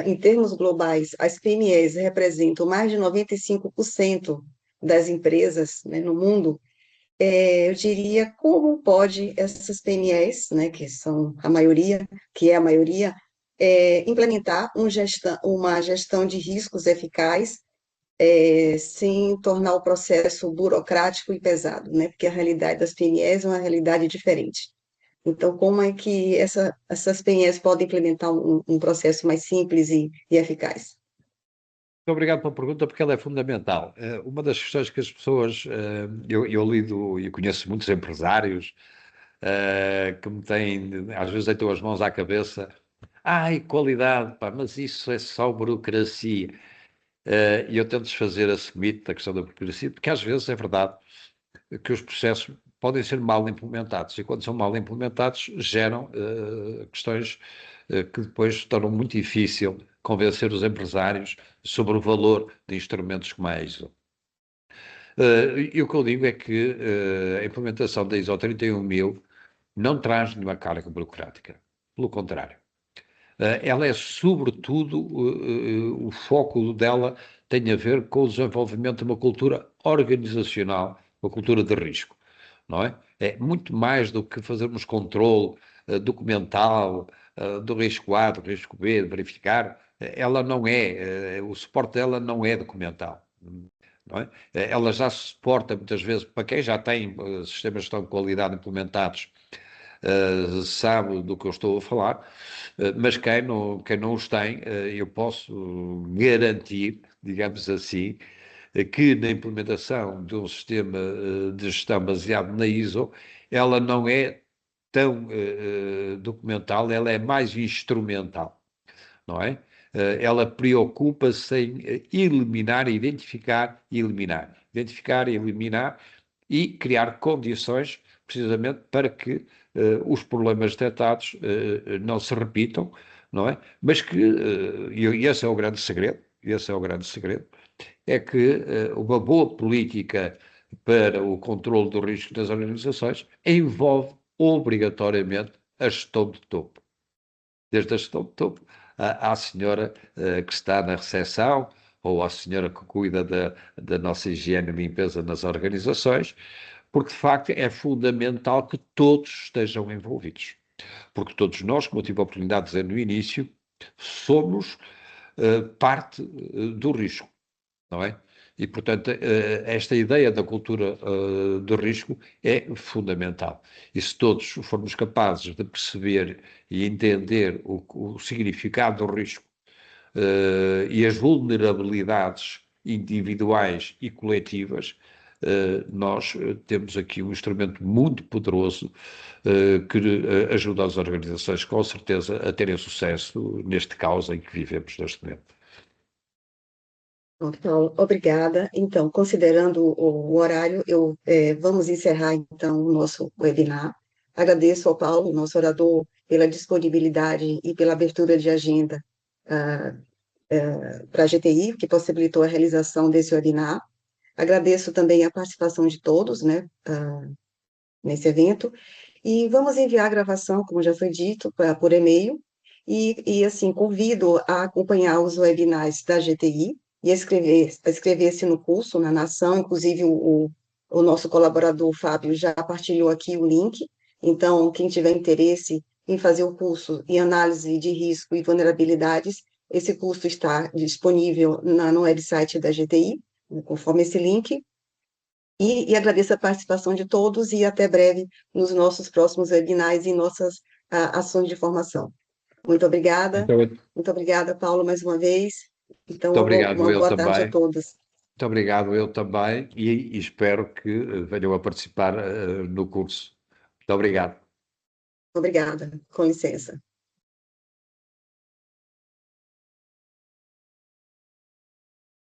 em termos globais, as PMEs representam mais de 95% das empresas, né, no mundo, eu diria como pode essas PMEs, né, que são a maioria, que é a maioria, implementar uma gestão de riscos eficaz, sem tornar o processo burocrático e pesado, né, porque a realidade das PMEs é uma realidade diferente. Então, como é que essas PMEs podem implementar um processo mais simples e eficaz? Muito obrigado pela pergunta, porque ela é fundamental. Uma das questões que as pessoas, eu lido e conheço muitos empresários que me têm, às vezes deitam as mãos à cabeça. Ai, qualidade, pá, mas isso é só burocracia. E eu tento desfazer esse mito da questão da burocracia, porque às vezes é verdade que os processos podem ser mal implementados, e quando são mal implementados geram questões que depois tornam muito difícil convencer os empresários sobre o valor de instrumentos como a ISO. E o que eu digo é que a implementação da ISO 31000 não traz nenhuma carga burocrática, pelo contrário. Ela é, sobretudo, o foco dela tem a ver com o desenvolvimento de uma cultura organizacional, uma cultura de risco, não é? É muito mais do que fazermos controle documental do risco A, do risco B, de verificar. Ela não é, o suporte dela não é documental. Não é? Ela já se suporta muitas vezes, para quem já tem sistemas de gestão de qualidade implementados, sabe do que eu estou a falar, mas quem não os tem, eu posso garantir, digamos assim, que na implementação de um sistema de gestão baseado na ISO, ela não é tão documental, ela é mais instrumental, não é? Ela preocupa-se em eliminar, identificar, eliminar e criar condições precisamente para que os problemas detectados não se repitam, não é? Mas que, e esse é o grande segredo, é que uma boa política para o controle do risco das organizações envolve obrigatoriamente a gestão de topo. Desde a gestão de topo à senhora que está na recepção ou à senhora que cuida da nossa higiene e limpeza nas organizações, porque de facto é fundamental que todos estejam envolvidos. Porque todos nós, como eu tive a oportunidade de dizer no início, somos parte do risco, não é? E, portanto, esta ideia da cultura do risco é fundamental. E se todos formos capazes de perceber e entender o significado do risco e as vulnerabilidades individuais e coletivas, nós temos aqui um instrumento muito poderoso que ajuda as organizações, com certeza, a terem sucesso neste caos em que vivemos neste momento. Pronto, Paulo, obrigada. Então, considerando o horário, vamos encerrar, então, o nosso webinar. Agradeço ao Paulo, nosso orador, pela disponibilidade e pela abertura de agenda para a GTI, que possibilitou a realização desse webinar. Agradeço também a participação de todos, né, nesse evento, e vamos enviar a gravação, como já foi dito, por e-mail, assim, convido a acompanhar os webinars da GTI e a inscrever-se no curso, na Nação, inclusive o nosso colaborador, Fábio, já partilhou aqui o link, então, quem tiver interesse em fazer o curso em análise de risco e vulnerabilidades, esse curso está disponível no website da GTI, conforme esse link, e agradeço a participação de todos e até breve nos nossos próximos webinars e nossas ações de formação. Muito obrigada, Paulo, mais uma vez. Então, Muito obrigado, uma eu boa tarde a também. todos. Muito obrigado, eu também, e espero que venham a participar no curso. Muito obrigado. Obrigada, com licença.